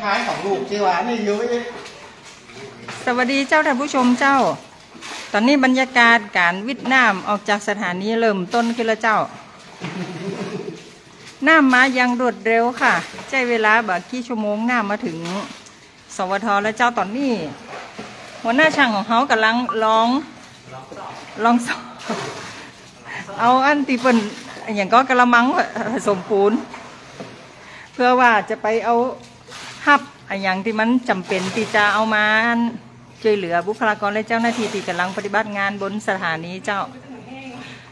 ท้ายของลูกที่ว่านี่ยุ้ยสวัสดีเจ้าท่านผู้ชมเจ้าตอนนี้บรรยากาศการวิทย์น้ำออกจากสถานีเริ่มต้นขึ้นแล้วเจ้าน้ำมายังรวดเร็วค่ะใช้เวลาแบบกี่ชั่วโมงน้ำมาถึงสวทแล้วเจ้าตอนนี้หัวหน้าช่างของเขากำลังลองสอบเอาอันที่เป็นอย่างก็กระมังผสมปูนเพื่อว่าจะไปเอาฮับอย่างที่มันจำเป็นที่จะเอามาช่วยเหลือบุคลากรและเจ้าหน้าที่ที่กำลังปฏิบัติงานบนสถานีเจ้า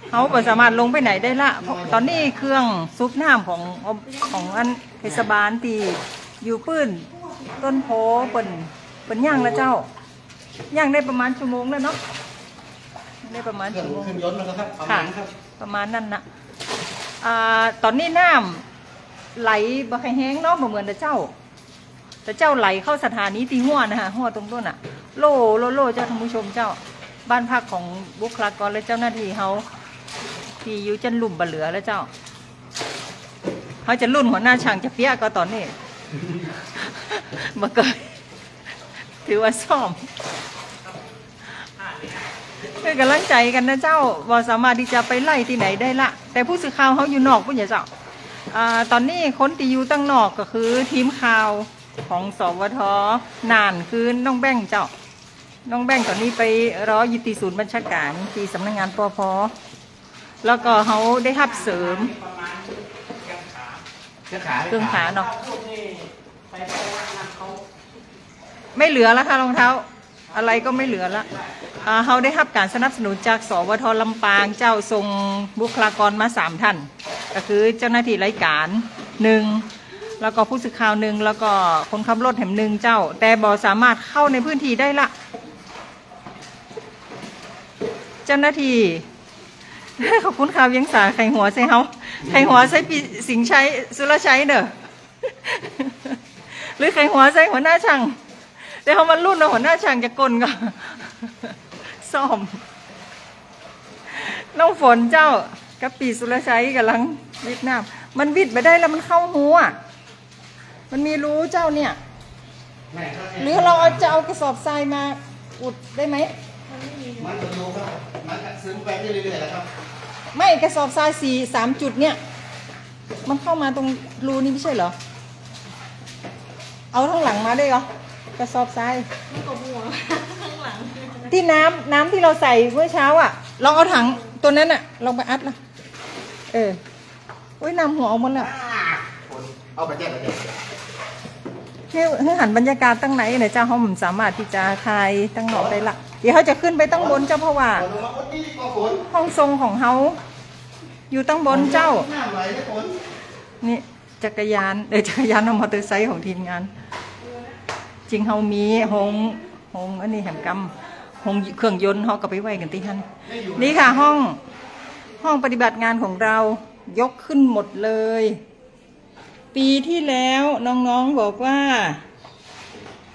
เขาไม่สามารถลงไปไหนได้ละตอนนี้เครื่องซุปน้ำของอันเทศบาลที่อยู่ปื้นต้นโพเป็นย่างแล้วเจ้าย่างได้ประมาณชั่วโมงแล้วเนาะได้ประมาณชั่วโมงขึ้นยนต์แล้วครับประมาณนั้นนะตอนนี้น้ำไหลบะไคแห้งเนาะเหมือนแต่เจ้าไหลเข้าสถานีตีหัวนะฮะหัวตรงต้นโล่เจ้าท่านผู้ชมเจ้าบ้านพักของบุคลากรและเจ้าหน้าที่เขาที่อยู่จันลุ่มบะเหลือแล้วเจ้าเขาจะรุ่นหัวหน้าช่างจะเปี้ยก็ตอนนี้มาเกิดถือว่าซ่อมเป็นกำลังใจกันนะเจ้าว่าสามารถที่จะไปไล่ที่ไหนได้ละแต่ผู้สื่อข่าวเขาอยู่นอกผู้ใหญ่เจ้าตอนนี้คนที่อยู่ตั้งนอกก็คือทีมข่าวของสวทนานคือน้องแบงค์เจ้าน้องแบงค์ตอนนี้ไปรออยู่ที่ศูนย์บัญชาการที่สำนักงานปภ.แล้วก็เขาได้รับเสริมเครื่องขาเนาะไม่เหลือแล้วค่ะรองเท้าอะไรก็ไม่เหลือแล้วเขาได้รับการสนับสนุนจากสวทลำปางเจ้าส่งบุคลากรมา3 ท่านก็คือเจ้าหน้าที่รายการ1แล้วก็ผู้สื่อข่าว1แล้วก็คนขับรถแถม1เจ้าแต่บ่สามารถเข้าในพื้นที่ได้ละเจ้าหน้าที่ขอบคุณข่าวยังสาไข่หัวใส่เฮาไข่หัวใส่ปีสิงชัยสุรชัยเด้อหรือไข่หัวใส่หัวหน้าช่างแต่เขามารุ่นหัวหน้าช่างจะกลก็ซ่อมน้องฝนเจ้ากับปีสุรชัยกำลังวิดน้ำมันวิดไปได้แล้วมันเข้าหัวมันมีรู้เจ้าเนี่ยหรือเราจะเอากระสอบทรายมาอุดได้ไหมมันจะดูครับมันซึมไปเรื่อยๆแล้วครับไม่กระสอบทราย3 จุดเนี่ยมันเข้ามาตรงรูนี่ไม่ใช่เหรอเอาทั้งหลังมาได้เหรอกระสอบทรายไม่กบหัวทั้งหลังที่น้ำที่เราใส่เมื่อเช้าลองเอาถังตัวนั้นลองไปอัดละน้ำหัวออกหมดแล้วเอาไปแจ้งให้หันบรรยากาศตั้งไหนเนี่ยเจ้าเขาสามารถที่จะคลายตั้งหนอได้ละเดี๋ยวเขาจะขึ้นไปตั้งบนเจ้าเพราะว่าห้องทรงของเขาอยู่ตั้งบนเจ้านี่จักรยานมอเตอร์ไซค์ของทีมงานจริงเขามีหงอันนี้แหมกำหงเครื่องยนต์เขาก็ไปไว้กันที่ท่านนี่ค่ะห้องปฏิบัติงานของเรายกขึ้นหมดเลยปีที่แล้วน้องๆบอกว่า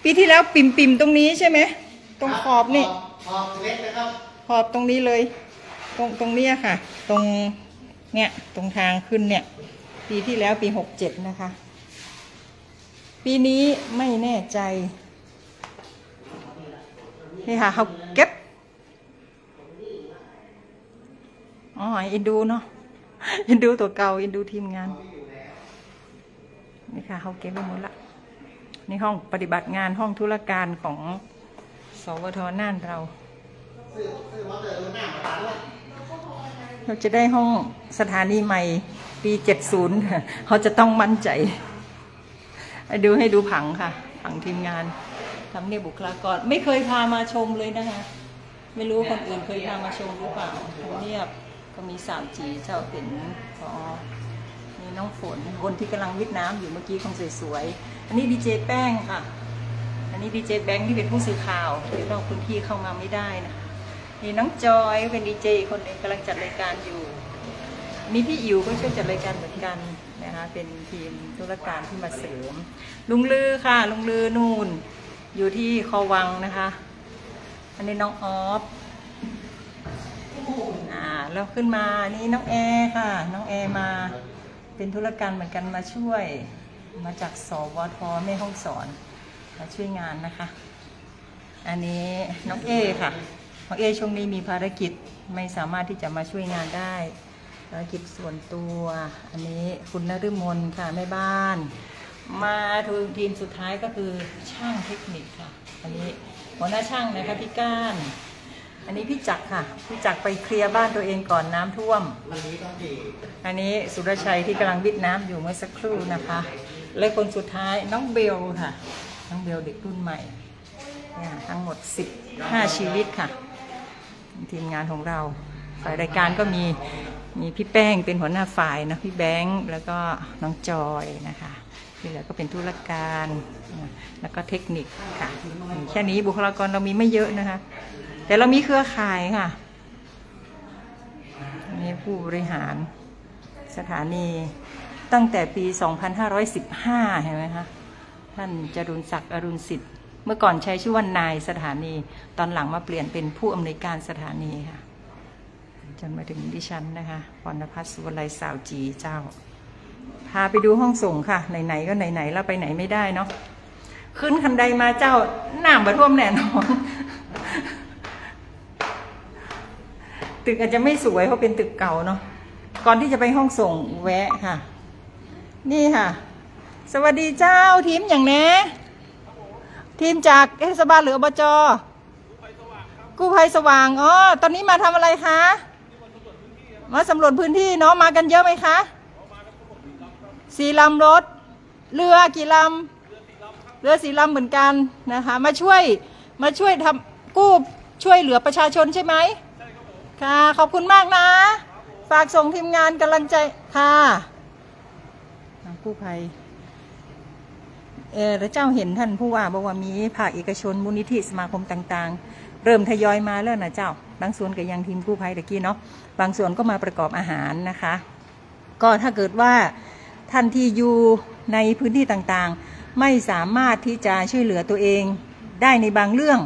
ปีที่แล้วปิ่มตรงนี้ใช่ไหมตรงขอบนี่ขอบเล็กนะครับขอบตรงนี้เลยตรงนี้ค่ะตรงเนี่ยตรงทางขึ้นเนี่ยปีที่แล้วปี67นะคะปีนี้ไม่แน่ใจนี่ค่ะเขาเก็บอินดูเนาะอินดูตัวเก่าอินดูทีมงานนี่ค่ะเขาเก็บไปหมดละนี่ห้องปฏิบัติงานห้องธุรการของสวทน่านเราจะได้ห้องสถานีใหม่ปี70เขาจะต้องมั่นใจให้ดูผังค่ะผังทีมงานทำเนี่ยบุคลากรไม่เคยพามาชมเลยนะคะไม่รู้คนอื่นเคยพามาชมหรือเปล่าเนี่ยก็มี3Gเจ้าเป็นพอนี่น้องฝนคนที่กำลังวิทน้ำอยู่เมื่อกี้คงสวยๆอันนี้ดีเจแป้งค่ะอันนี้ดีเจแบงค์ที่เป็นผู้สื่อข่าวที่นอกพื้นที่เข้ามาไม่ได้นะคะนี่น้องจอยเป็นดีเจคนหนึ่งกำลังจัดรายการอยู่มีพี่อิ๋วก็ช่วยจัดรายการเหมือนกันนะคะเป็นทีมธุรการที่มาเสริมลุงลือค่ะลุงลือนูนอยู่ที่คอวังนะคะอันนี้น้องออฟแล้วขึ้นมานี่น้องแอร์ค่ะน้องแอร์มาเป็นธุรการเหมือนกันมาช่วย มาจากสวทแม่ฮ่องสอนมาช่วยงานนะคะอันนี้น้องเอค่ะน้องเอช่วงนี้มีภารกิจไม่สามารถที่จะมาช่วยงานได้ภารกิจส่วนตัวอันนี้คุณนฤมลค่ะแม่บ้านมาทีมสุดท้ายก็คือช่างเทคนิคค่ะอันนี้หัวหน้าช่างนะคะพี่ก้านอันนี้พี่จักรค่ะพี่จักรไปเคลียร์บ้านตัวเองก่อนน้ำท่วมอันนี้สุรชัยที่กำลังวิทน้ำอยู่เมื่อสักครู่นะคะและคนสุดท้ายน้องเบลค่ะน้องเบลเด็กรุ่นใหม่เนี่ยทั้งหมด15ชีวิตค่ะทีมงานของเราฝ่ายรายการก็มีพี่แป้งเป็นหัวหน้าฝ่ายนะพี่แบงค์แล้วก็น้องจอยนะคะที่เหลือก็เป็นธุรการแล้วก็เทคนิคค่ะแค่นี้บุคลากรเรามีไม่เยอะนะคะแต่เรามีเครือข่ายค่ะนี่ผู้บริหารสถานีตั้งแต่ปี 2515 เห็นไหมคะท่านจรุณศักดิ์อรุณสิทธิ์เมื่อก่อนใช้ชื่อว่านายสถานีตอนหลังมาเปลี่ยนเป็นผู้อำนวยการสถานีค่ะจนมาถึงดิฉันนะคะพรณพัฒน์สุวรรณสาวจีเจ้าพาไปดูห้องส่งค่ะไหนๆก็ไหนๆแล้วไปไหนไม่ได้เนาะขึ้นคันไดมาเจ้าน้ำบะท่วมแน่นอนตึกอาจจะไม่สวยเพราะเป็นตึกเก่าเนาะก่อนที่จะไปห้องส่งแวะค่ะนี่ค่ะสวัสดีเจ้าทีมอย่างแน่ทีมจากเทศบาลหรืออบจ.กู้ภัยสว่างอ๋อตอนนี้มาทำอะไรคะมาสำรวจพื้นที่เนาะมากันเยอะไหมคะ4 ลำรถเรือกี่ลำเรือ4 ลำเหมือนกันนะคะมาช่วยทำกู้ช่วยเหลือประชาชนใช่ไหมค่ะขอบคุณมากนะฝากส่งทีมงานกำลังใจค่ะกู้ภัยแล้วเจ้าเห็นท่านผู้ว่าบอกว่ามีภาคเอกชนมูลนิธิสมาคมต่างๆเริ่มทยอยมาแล้วนะเจ้าบางส่วนก็ยังทีมกู้ภัยตะกี้เนาะบางส่วนก็มาประกอบอาหารนะคะก็ถ้าเกิดว่าท่านที่อยู่ในพื้นที่ต่างๆไม่สามารถที่จะช่วยเหลือตัวเองได้ในบางเรื่อง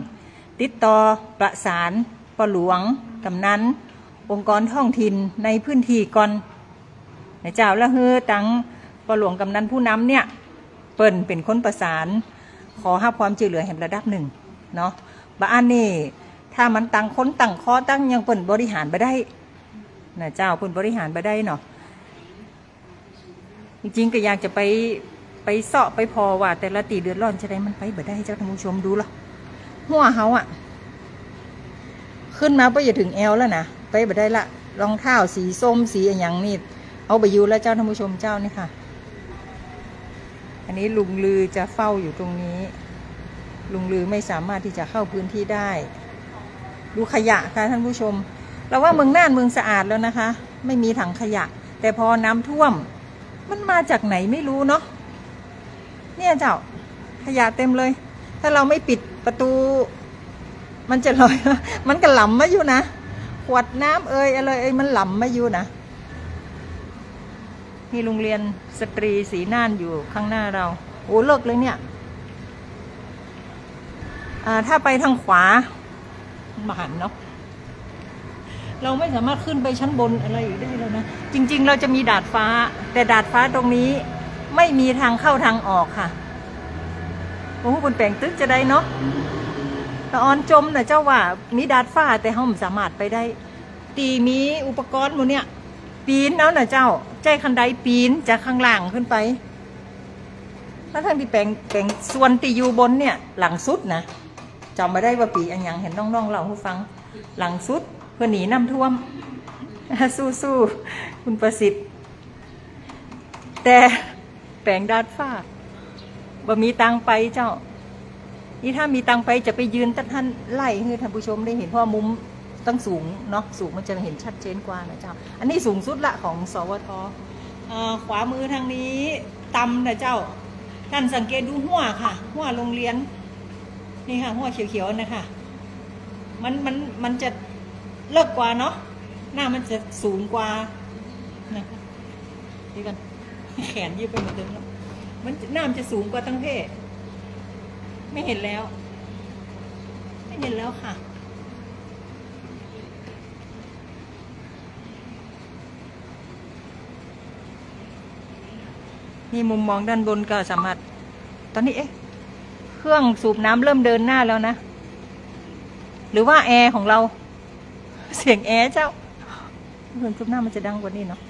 ติดต่อประสานปหลวงกำนันองค์กรท้องถิ่นในพื้นที่ก่อนนะเจ้าแล้วตั้งปหลวงกำนันผู้นำเนี่ยเปิ่นเป็นคนประสานขอให้ความช่วยเหลือแห่งระดับหนึ่งเนาะบ้านนี่ถ้ามันตั้งคนตั้งข้อตั้งยังเปิ่นบริหารไปได้นะเจ้าเปิ่นบริหารไปได้เนาะจริงๆก็อยากจะไปเสาะไปพอว่าแต่ละตีเดือดร้อนจะได้มันไปบ่ได้เจ้าท่านผู้ชมดูหรอหัวเขาอะขึ้นมาไปอย่าถึงแอลแล้วนะไปบ่ได้ละรองเท้าสีส้มสีอย่างนี้เอาไปอยู่แล้วเจ้าท่านผู้ชมเจ้านี่ค่ะอันนี้ลุงลือจะเฝ้าอยู่ตรงนี้ลุงลือไม่สามารถที่จะเข้าพื้นที่ได้ดูขยะค่ะท่านผู้ชมเราว่าเมืองน่านเมืองสะอาดแล้วนะคะไม่มีถังขยะแต่พอน้ำท่วมมันมาจากไหนไม่รู้เนาะเนี่ยเจ้าขยะเต็มเลยถ้าเราไม่ปิดประตูมันจะลอยมันก็หล่ำมาอยู่นะขวดน้ำอะไรมันหล่ำมาอยู่นะนี่โรงเรียนสตรีศรีน่านอยู่ข้างหน้าเราโอ้เลิกเลยเนี่ยถ้าไปทางขวามาหันเนาะเราไม่สามารถขึ้นไปชั้นบนอะไรอยู่ได้แล้วนะจริงๆเราจะมีดาดฟ้าแต่ดาดฟ้าตรงนี้ไม่มีทางเข้าทางออกค่ะโอ้โหบนแปลงตึกจะได้เนาะตะออนจมนะเจ้าว่ามีดาดฟ้าแต่เขาไม่สามารถไปได้ตีมีอุปกรณ์หมดเนี่ยปีนเอานะเจ้าใจคันไดปีนจากข้างล่างขึ้นไปแล้วทั้งที่แปลงส่วนตีอยู่บนเนี่ยหลังสุดนะจำไม่ได้ว่าปีอันยังเห็นน้องๆเราผู้ฟังหลังสุดเพื่อหนีน้ำท่วมสู้ๆคุณประสิทธิ์แต่แปลงดาดฟ้าบ่มีตังไปเจ้านี่ถ้ามีตังไปจะไปยืนท่านไล่ให้ท่านผู้ชมได้เห็นเพราะมุมตั้งสูงเนาะสูงมันจะเห็นชัดเจนกว่านะเจ้าอันนี้สูงสุดละของสวท.ขวามือทางนี้ต่ำนะเจ้าท่านสังเกตดูหัวค่ะหัวโรงเรียนนี่ค่ะหัวเขียวๆนะคะมันจะเลิกกว่าเนาะหน้ามันจะสูงกว่านะคะดีกันแขนยืดไปหมดเลยแล้วมันหน้ามันจะสูงกว่าตั้งเพศไม่เห็นแล้วค่ะ นี่มุมมองด้านบนก็สามารถตอนนี้เครื่องสูบน้ำเริ่มเดินหน้าแล้วนะหรือว่าแอร์ของเราเสียงแอร์เจ้าเครื่องสูบน้ำมันจะดังกว่านี้เนาะ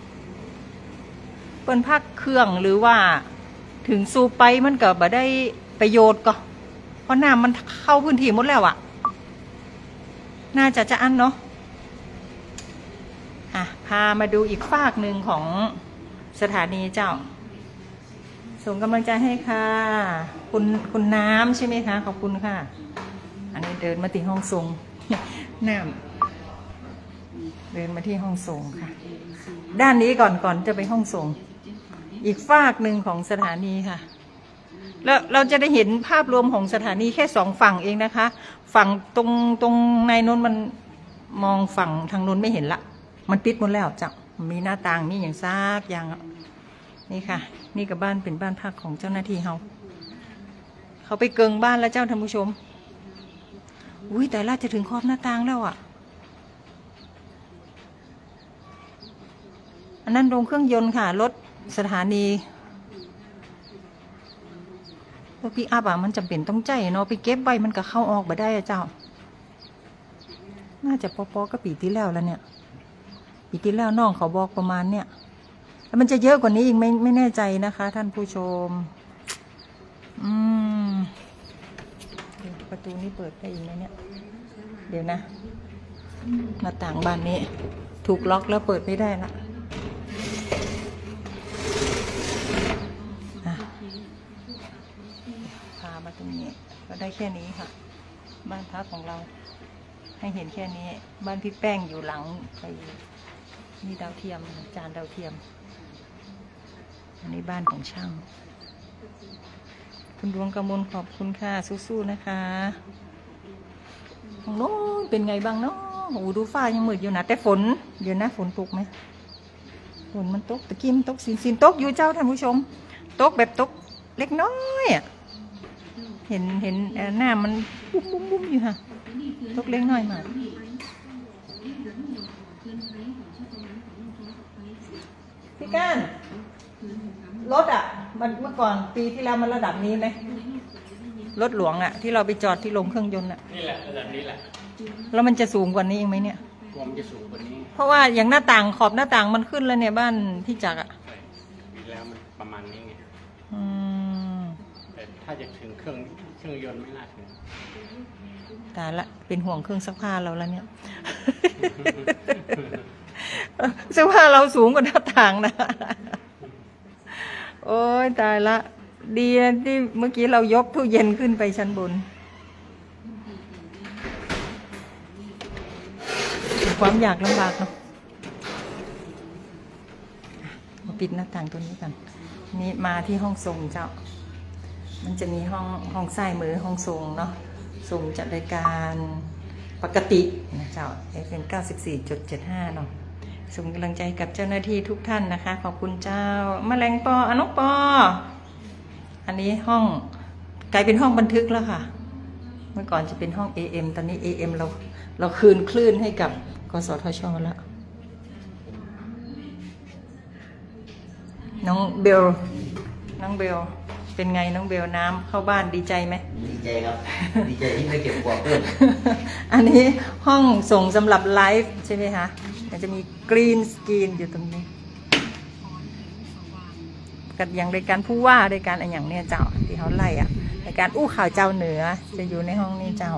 เปิ้นพักเครื่องหรือว่าถึงสูบไปมันก็บ่ได้ประโยชน์ก็เพราะน้ำมันเข้าพื้นที่หมดแล้วอะน่าจะอันเนาะพามาดูอีกฝากหนึ่งของสถานีเจ้าส่งกำลังใจให้ค่ะคุณน้ำใช่ไหมคะขอบคุณค่ะอันนี้เดินมาที่ห้องส่งน้ำเดินมาที่ห้องส่งค่ะด้านนี้ก่อนจะไปห้องส่งอีกฝากหนึ่งของสถานีค่ะแล้วเราจะได้เห็นภาพรวมของสถานีแค่2 ฝั่งเองนะคะฝั่งตรงในนู้นมันมองฝั่งทางนู้นไม่เห็นละมันปิดหมดแล้วจ้ะมีหน้าต่างมีอย่างซากอย่างนี่ค่ะนี่กับบ้านเป็นบ้านพักของเจ้าหน้าที่เขาไปเกิงบ้านแล้วเจ้าท่านผู้ชมอุ้ยแต่ละจะถึงขอบหน้าต่างแล้วอ่ะอันนั้นโรงเครื่องยนต์ค่ะรถสถานีรถปิกอัพอ่ะมันจำเป็นต้องใจเนาะไปเก็บใบมันก็เข้าออกมาได้อะเจ้าน่าจะปอก็ปีที่แล้วเนี่ยปีที่แล้วน้องเขาบอกประมาณเนี่ยแล้วมันจะเยอะกว่านี้อีกไม่แน่ใจนะคะท่านผู้ชมประตูนี้เปิดได้อีกไหมเนี่ยเดี๋ยวนะหน้าต่างบ้านนี้ถูกล็อกแล้วเปิดไม่ได้ละพามาตรงนี้ก็ได้แค่นี้ค่ะบ้านพักของเราให้เห็นแค่นี้บ้านพี่แป้งอยู่หลังไปนี่ดาวเทียมจานดาวเทียมอันนี้บ้านของช่างคุณดวงกมลขอบคุณค่ะสู้ๆนะคะของโน้นเป็นไงบ้างเนาะโอ้ดูฟ้ายังมืดอยู่นะแต่ฝนเดี๋ยวนะฝนตกไหมฝนมันตกตะกี้มันตกสินตกอยู่เจ้าท่านผู้ชมตกแบบตกเล็กน้อยอ่ะเห็นหน้ามันบุ้มอยู่ค่ะตกเล็กน้อยมากพี่ก้านรถอ่ะมันเมื่อก่อนปีที่แล้วมันระดับนี้ไหมรถหลวงอ่ะที่เราไปจอดที่โรงเครื่องยนต์อ่ะนี่แหละระดับนี้แหละแล้วมันจะสูงกว่านี้อีกไหมเนี่ยความจะสูงกว่านี้เพราะว่าอย่างหน้าต่างขอบหน้าต่างมันขึ้นแล้วเนี่ยบ้านพี่จักรอ่ะปีแล้วมันประมาณนี้ไงแต่ถ้าจะถึงเครื่องยนต์ไม่น่าถึงแต่ละเป็นห่วงเครื่องซักผ้าเราแล้วเนี่ยเสื้อผ้าเราสูงกว่าหน้าต่างนะโอ้ยตายละดีนะที่เมื่อกี้เรายกตู้เย็นขึ้นไปชั้นบนความอยากลำบากเนาะมาปิดหน้าต่างตัวนี้กันนี่มาที่ห้องส่งเจ้ามันจะมีห้องซ้ายมือห้องส่งเนาะส่งจัดรายการปกตินะเจ้า FM 94.75 เนาะส่งกำลังใจกับเจ้าหน้าที่ทุกท่านนะคะขอบคุณเจ้าแมลงปออนกปออันนี้ห้องกลายเป็นห้องบันทึกแล้วค่ะเมื่อก่อนจะเป็นห้อง AM ตอนนี้ AM เราคืนคลื่นให้กับกสทชแล้วน้องเบลเป็นไงน้องเบลน้ำเข้าบ้านดีใจไหมดีใจครับดีใจที่ได้เก็บกวาดเพิ่มอันนี้ห้องส่งสำหรับไลฟ์ใช่ไหมคะมันจะมีกรีนสกรีนอยู่ตรงนี้กับอย่างรายการผู้ว่ารายการอะไรอย่างเนี้ยเจ้าที่เขาไล่อะรายการอู้ข่าวเจ้าเหนือจะอยู่ในห้องนี้เจ้า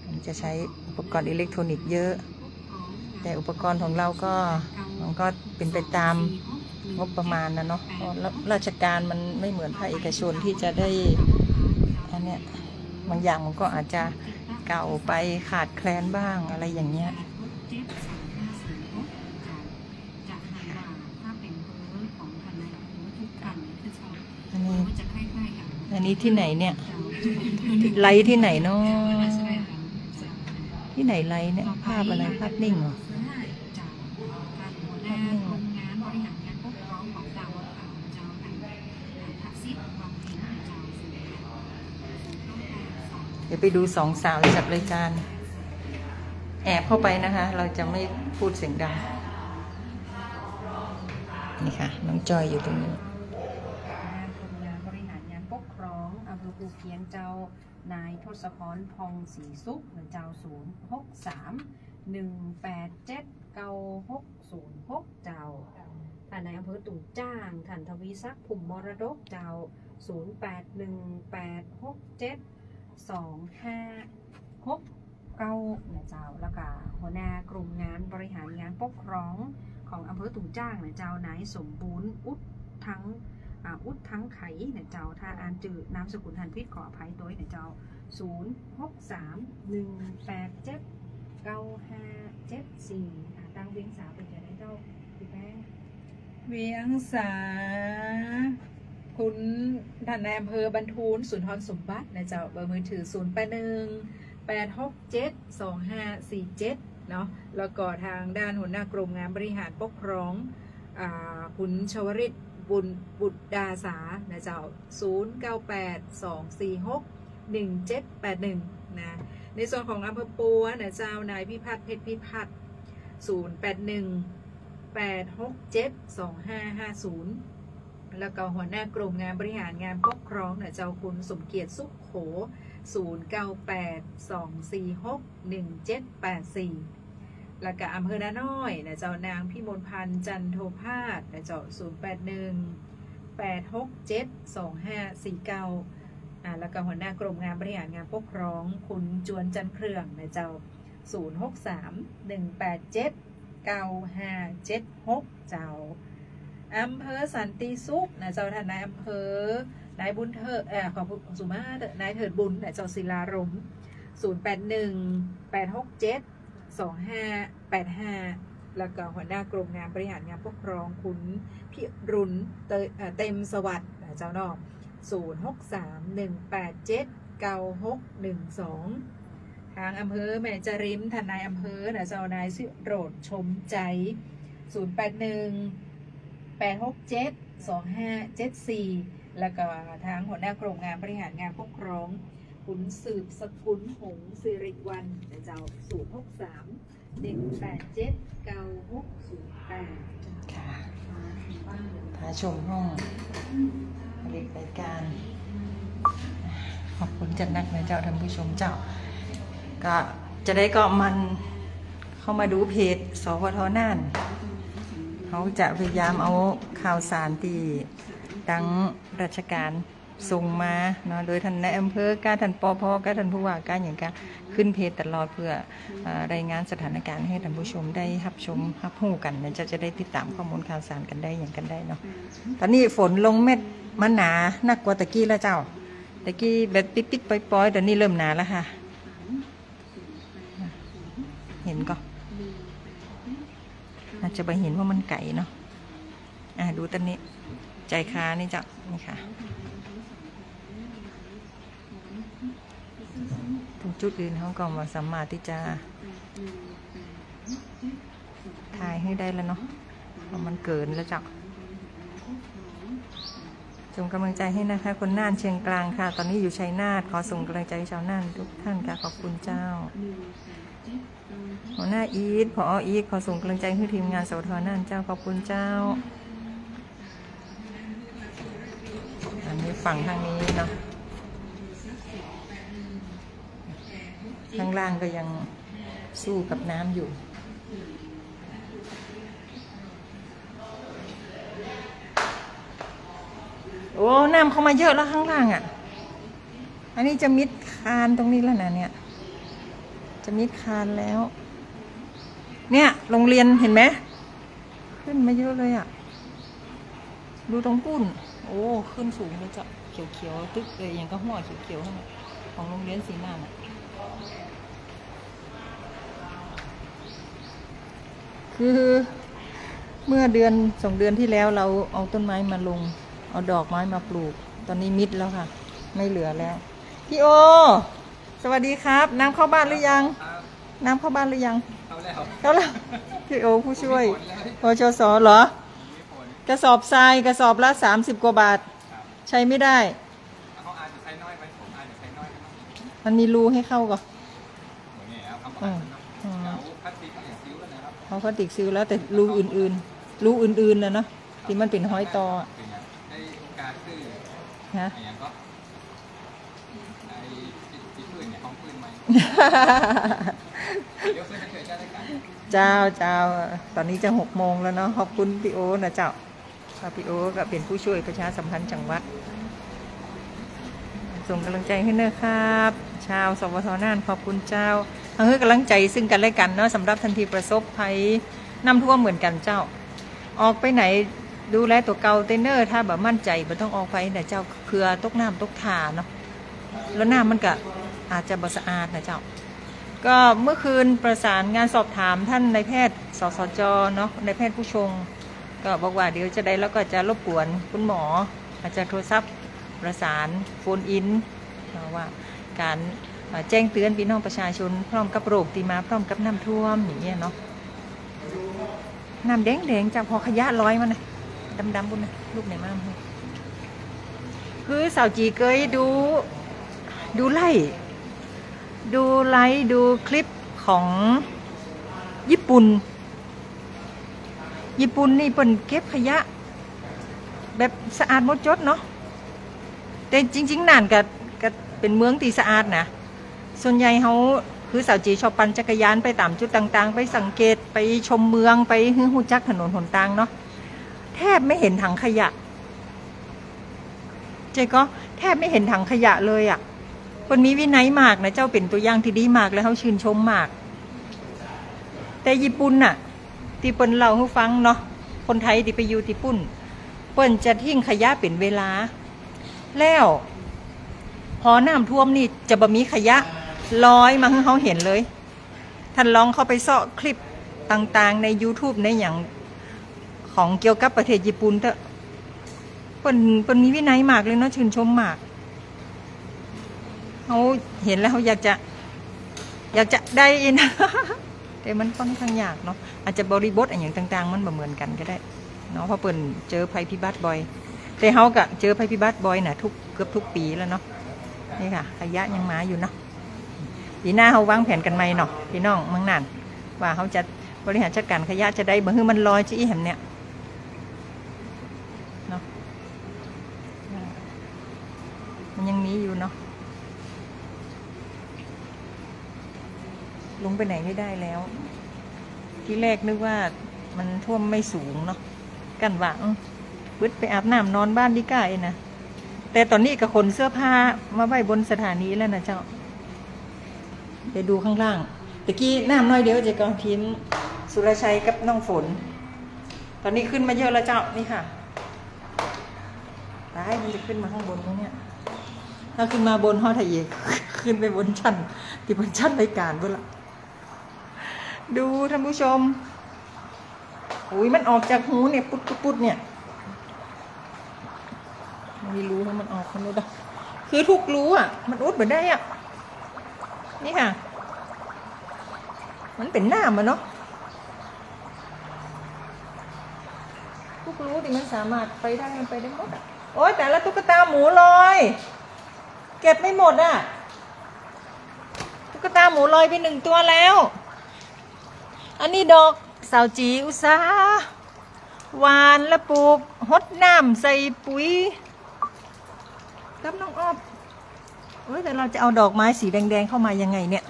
มันจะใช้อุปกรณ์อิเล็กทรอนิกส์เยอะแต่อุปกรณ์ของเราก็มันก็เป็นไปตามงบประมาณนะเนาะราชการมันไม่เหมือนภาคเอกชนที่จะได้อันเนี้ยบางอย่างมันก็อาจจะเก่าไปขาดแคลนบ้างอะไรอย่างเงี้ยอันนี้ที่ไหนเนี่ยไลท์ที่ไหนเนาะที่ไหนไลท์เนี่ยภาพอะไรภาพนิ่งเหรอเดี๋ยวไปดูสองสาวจัดรายการแอบเข้าไปนะคะเราจะไม่พูดเสียงดัง นี่ค่ะน้องจอยอยู่ตรงนี้ ทำงานบริหารงานปกครองอำเภอภูเพียงเจ้านายทศพรพองศรีสุขหรือเจ้า063-187-9606เจ้าท่านนายอำเภอตุ่งจ้างท่านทวีศักดิ์ภูมิมรดกเจ้า0818672569นะเจ้าแล้วก็หัวหน้ากลุ่มงานบริหารงานปกครองของอำเภอตุ่งจ้างนะเจ้านายสมบูรณ์อุดทั้งไข่เนี่ยเจ้าถ้าอ่านจืดนามสกุลทันพิษขออภัยด้วยเนี่ยเจ้า063-187-9574ตั้งเวียงสาเป็นจะได้เจ้าพี่แป้ง เวียงสาคุณท่านนายอำเภอบรรทูลสุนทรสมบัตินะเจ้าเบอร์มือถือ0818672547เนาะแล้วก็ทางด้านหัวหน้ากรมงานบริหารปกครองคุณชวริตบุตรดาสานะเจ้า0982461781นะในส่วนของอำเภอปัวนะเจ้านายพิพัฒน์เพชรพิพัฒน์0818672550แล้วก็หัวหน้ากรมงานบริหารงานปกครองนะเจ้าคุณสมเกียรติสุขโข0982461784แล้วก็อำเภอนาน้อยนะเจ้านางพิมลพันธ์จันโทภาสนะเจ้า0818672549แล้วก็หัวหน้ากรมงานบริหารงานปกครองคุณจวนจันเครื่องนะเจ้า0631879576เจ้าอำเภอสันติสุขนะเจ้าท่านนายอำเภอนายบุญเถิดขอสุมานายเถิดบุญนะเจ้าศิลารม0818672585แล้วก็หัวหน้ากรมงานบริหารงานปกครองคุณพิรุณเต็มสวัสดิ์นะเจ้านอก0631879612ทางอำเภอแม่จริมท่านนายอำเภอนะเจ้านายสิโรดชมใจ0818672574แล้วก็ทางหัวหน้ากรมงานบริหารงานปกครองคุณสืบสกุลหงสิริวัลย์นะเจ้า063-187-9608ค่ะพาชมห้องเรียนรายการขอบคุณจัดนักนะเจ้าท่านผู้ชมเจ้าก็จะได้ก็มันเข้ามาดูเพจสพทน่านเขาจะพยายามเอาข่าวสารที่ดังราชการส่งมาเนาะโดยท่านนายอำเภอการท่านปภการท่านผู้ว่าการอย่างการขึ้นเพจตลอดเพื่อรายงานสถานการณ์ให้ท่านผู้ชมได้รับชมรับรู้กันนะจะได้ติดตามข้อมูลข่าวสารกันได้อย่างกันได้เนาะตอนนี้ฝนลงเม็ดมันหนานักกว่าตะกี้แล้วเจ้าตะกี้แบบปิดๆปล่อยๆตอนนี้เริ่มหนาแล้วค่ะเห็นก็อาจจะไปเห็นว่ามันไก่เนาะดูตอนนี้ใจคานี่จ้ะนี่ค่ะถึงจุดอื่นเขาก็มาสามารถที่จะถ่ายให้ได้แล้วเนาะเพราะมันเกินแล้วจ้ะส่งกำลังใจให้นะคะคนน่านเชียงกลางค่ะตอนนี้อยู่ชัยนาทขอส่งกำลังใจชาวน่านทุกท่านค่ะขอบคุณเจ้าหัวหน้าอีทผออีทขอส่งกำลังใจให้ทีมงานสวทน่านเจ้าขอบคุณเจ้าอันนี้ฝั่งทางนี้เนาะข้างล่างก็ยังสู้กับน้ำอยู่โอ้น้ำเข้ามาเยอะแล้วข้างล่างอ่ะอันนี้จะมิดคานตรงนี้แล้วนะเนี่ยจะมิดคานแล้วเนี่ยโรงเรียนเห็นไหมขึ้นมาเยอะเลยอ่ะดูตรงปุ้นโอ้ขึ้นสูงเลยจ้ะเขียวๆตึ๊กเลยอย่างก็หัวเขียวๆของโรงเรียนสีน่านอ่ะคือเมื่อเดือน2 เดือนที่แล้วเราเอาต้นไม้มาลงเอาดอกไม้มาปลูกตอนนี้มิดแล้วค่ะไม่เหลือแล้วพี่โอสวัสดีครับน้ำเข้าบ้านหรือยังน้ำเข้าบ้านหรือยังเข้าแล้วพี่โอผู้ช่วยพชสเหรอกระสอบทรายกระสอบละ30 กว่าบาทใช้ไม่ได้เขาอาจจะใช้น้อยไหมผมอาจจะใช้น้อยมันมีรูให้เข้าก่อนเขาพลาสติกซิลแล้วแต่รูอื่นๆนะเนาะ ที่มันเป็นห้อยตอ ได้โอกาสคือ ฮะ อย่างก็ในที่ปืนเนี่ยของปืนไหมเดี๋ยวเพื่อนจะเคยได้กัน เจ้าตอนนี้จะ6 โมงแล้วเนาะขอบคุณพี่โอนะเจ้าพี่โอก็เป็นผู้ช่วยประชาสัมพันธ์จังหวัดส่งกำลังใจให้เนอะครับ ชาวสวทน่านขอบคุณเจ้าให้กำลังใจซึ่งกันและกันเนาะสำหรับทันทีประสบภัยน้ำท่วมเหมือนกันเจ้าออกไปไหนดูแลตัวเก่าเตนเนอร์ถ้าแบบมั่นใจมันต้องออกไปแต่เจ้าเครือตกน้ำตกถาเนาะแล้วน้ำมันก็อาจจะบ่สะอาดนะเจ้าก็เมื่อคืนประสานงานสอบถามท่านนายแพทย์สสจเนาะนายแพทย์ผู้ชงก็บอกว่าเดี๋ยวจะได้แล้วก็จะรบกวนคุณหมออาจจะโทรศัพท์ประสานโฟนอินว่าการแจ้งเตือนพี่น้องประชาชนพร้อมกับโรคตีมาพร้อมกับน้ำท่วมอย่างเงี้ยเนาะน้ำแดงจากพอขยะลอยมานะดำๆบนนะลูกไหนมากคือสาวจีเคยดูไล่ดูคลิปของญี่ปุ่นนี่เปิ่นเก็บขยะแบบสะอาดหมดจดเนาะแต่จริงๆน่านก็เป็นเมืองที่สะอาดนะส่วนใหญ่เขาคือสาวจีชอบปั่นจักรยานไปตามจุดต่างๆไปสังเกตไปชมเมืองไปหูจักถนนหนทางเนาะแทบไม่เห็นถังขยะก็แทบไม่เห็นถังขยะเลยอ่ะคนมีวินัยมากนะเจ้าเป็นตัวอย่างที่ดีมากแล้วเขาชื่นชมมากแต่ญี่ปุ่นน่ะที่เปิ้นเล่าให้ฟังเนาะคนไทยที่ไปอยู่ญี่ปุ่นเปิ้นจะทิ้งขยะเป็นเวลาแล้วพอน้ำท่วมนี่จะบ่มีขยะลอยมาให้เขาเห็นเลยท่านลองเข้าไปเสาะคลิปต่างๆใน YouTube ในอย่างของเกี่ยวกับประเทศญี่ปุ่นเถอะเปิ้นมีวินัยมากเลยเนาะชื่นชมมากเขาเห็นแล้วเขาอยากจะได้นะ แต่มันค่อนข้างยากเนาะอาจจะบริบทอย่างต่างๆมันบ่เหมือนกันก็ได้เนาะเพราะเปิ้นเจอภัยพิบัติบ่อยแต่เขาก็เจอภัยพิบัติบ่อยน่ะเกือบทุกปีแล้วเนาะนี่ค่ะขยะยังมาอยู่เนาะปีหน้าเขาวางแผนกันไหมเนาะพี่น้องเมืองน่านว่าเขาจะบริหารจัดการขยะจะได้บ่ให้มันลอยจี้แหมเนี่ยเนาะมันยังมีอยู่เนาะลงไปไหนไม่ได้แล้วที่แรกนึกว่ามันท่วมไม่สูงเนาะกันหวังบึดไปอาบน้ำนอนบ้านดีกว่านะแต่ตอนนี้ก็ขนเสื้อผ้ามาไว้บนสถานีแล้วนะเจ้าไปดูข้างล่างตะกี้น้ำน้อยเดียวจะกองทีมสุรชัยกับน้องฝนตอนนี้ขึ้นมาเยอะแล้วเจ้านี่ค่ะตายมันจะขึ้นมาข้างบนมั้งเนี่ยถ้าขึ้นมาบนห้องไทยเอกขึ้นไปบนชั้นที่บนชั้นรายการเพื่อละดูท่านผู้ชมอุ้ยมันออกจากหูเนี่ยปุดเนี่ยไม่รู้ว่ามันออกคนรู้ดอกคือทุกรู้อ่ะมันอุดเหมือนได้อ่ะนี่ค่ะมันเป็นหน้ามันเนาะทุกรู้ที่มันสามารถไปได้มันไปได้หมดอ่ะโอ๊ยแต่ละตุ๊กตาหมูลอยเก็บไม่หมดอ่ะตุ๊กตาหมูลอยไป1 ตัวแล้วอันนี้ดอกสาวจีอุตสาหวานและปลูกหดน้ำใส่ปุ๋ยกับน้องอ้อมเฮ้ยแต่เราจะเอาดอกไม้สีแดงๆเข้ามายังไงเนี่ย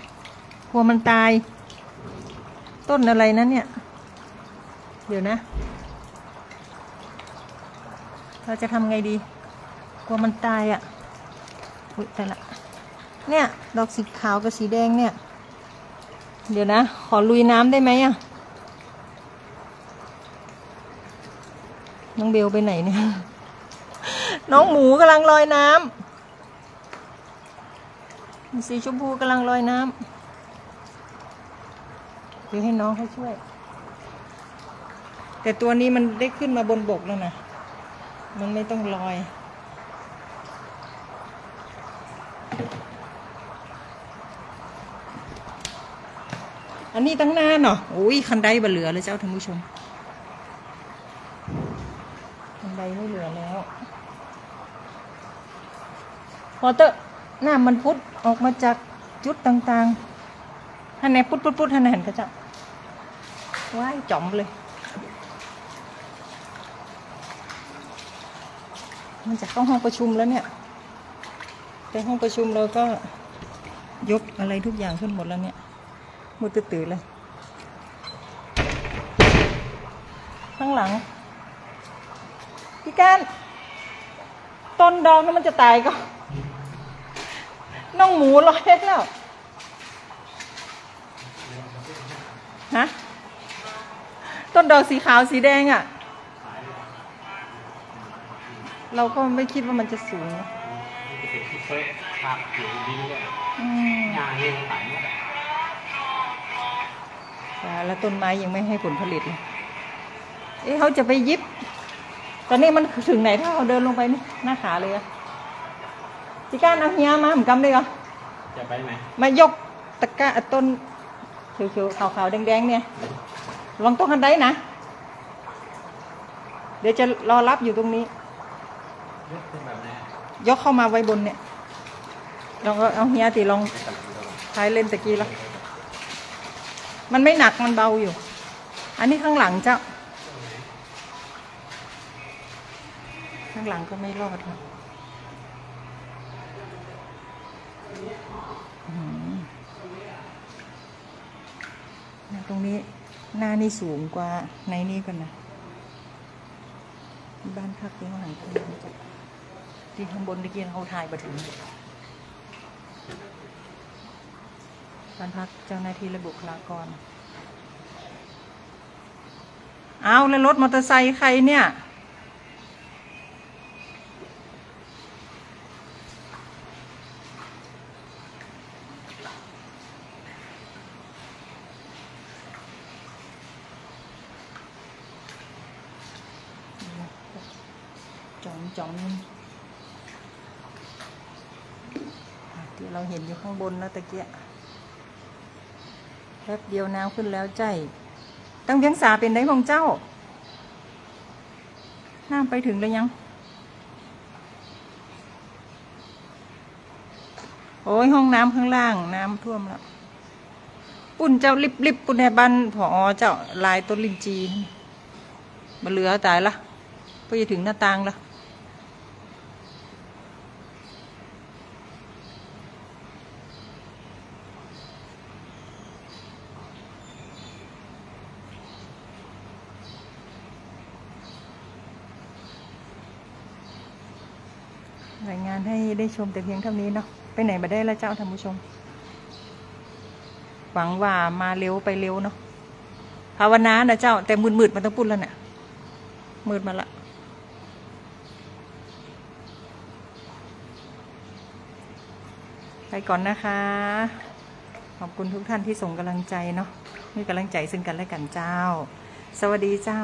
กลัวมันตายต้นอะไรนั้นเนี่ยเดี๋ยวนะเราจะทำไงดีกลัวมันตายอ่ะอุ๊ยแต่ละเนี่ยดอกสีขาวกับสีแดงเนี่ยเดี๋ยวนะขอลุยน้ำได้ไหมอ่ะน้องเบลไปไหนเนี่ยน้องหมูกำลังลอยน้ำสีชมพูกำลังลอยน้ำเดี๋ยวให้น้องเขาช่วยแต่ตัวนี้มันได้ขึ้นมาบนบกแล้วนะมันไม่ต้องลอยอันนี้ตั้งหน้าเนาะโอ้ยคันไดบ่เหลือเลยเจ้าท่านผู้ชมคันไดไม่เหลือแล้วพอเตอะน้ำมันพุดออกมาจากจุดต่างๆท่านไหนพุดท่านไหนเห็นกระเจ้าว้ายจ่อมเลย มันจะเข้าห้องประชุมแล้วเนี่ยไปห้องประชุมเราก็ยกอะไรทุกอย่างขึ้นหมดแล้วเนี่ยมืดตื่นเลยข้างหลังพี่การต้นดอกนั้นมันจะตายก็น้องหมูลอยแล้วฮะต้นดอกสีขาวสีแดงอ่ะเราก็ไม่คิดว่ามันจะสูง จะเป็นที่เฟิร์สภาพผิวดินด้วยงานนี่ขายหมดอ่ะ แล้วต้นไม้ยังไม่ให้ผลผลิตเลยเขาจะไปยิบตอนนี้มันถึงไหนถ้าเราเดินลงไปนี่หน้าขาเลยอะพี่ก้านเอาเฮียมาผมกำเลยเหรอ จะไปไหม มายกตะกร้าต้นเขียวๆขาวๆแดงๆเนี่ยลองต้นคันไดนะเดี๋ยวจะรอรับอยู่ตรงนี้ยกเข้ามาไว้บนเนี่ยลองเอาเฮียตีลองท้ายเล่นตะกี้แล้วมันไม่หนักมันเบาอยู่อันนี้ข้างหลังเจ้าข้างหลังก็ไม่รอดครับตรงนี้หน้านี่สูงกว่าในนี้กันนะบ้านพักที่ข้างหลังที่ข้างบนตะกี้เขาถ่ายมาถึงบ้านพักเจ้าหน้าที่และบุคลากรเอาแล้วรถมอเตอร์ไซค์ใครเนี่ยจ่องที่เราเห็นอยู่ข้างบนแล้วตะเกียแป๊บเดียวน้ำขึ้นแล้วใจตั้งเวียงสาเป็นได้ของเจ้าน้ำไปถึงแล้วยังโอ้ยห้องน้ำข้างล่างน้ำท่วมแล้วปุ่นเจ้าลิบปุ่นในบ้านผอเจ้าลายต้นลินจีมาเหลือตายละไปถึงหน้าต่างละรายงานให้ได้ชมแต่เพียงเท่านี้เนาะไปไหนมาได้แล้วเจ้าท่านผู้ชมหวังว่ามาเร็วไปเร็วเนาะภาวนานะเจ้าแต่มืดมันต้องปุ่นแล้วเนี่ยมืดมาละไปก่อนนะคะขอบคุณทุกท่านที่ส่งกำลังใจเนาะมีกำลังใจซึ่งกันและกันเจ้าสวัสดีเจ้า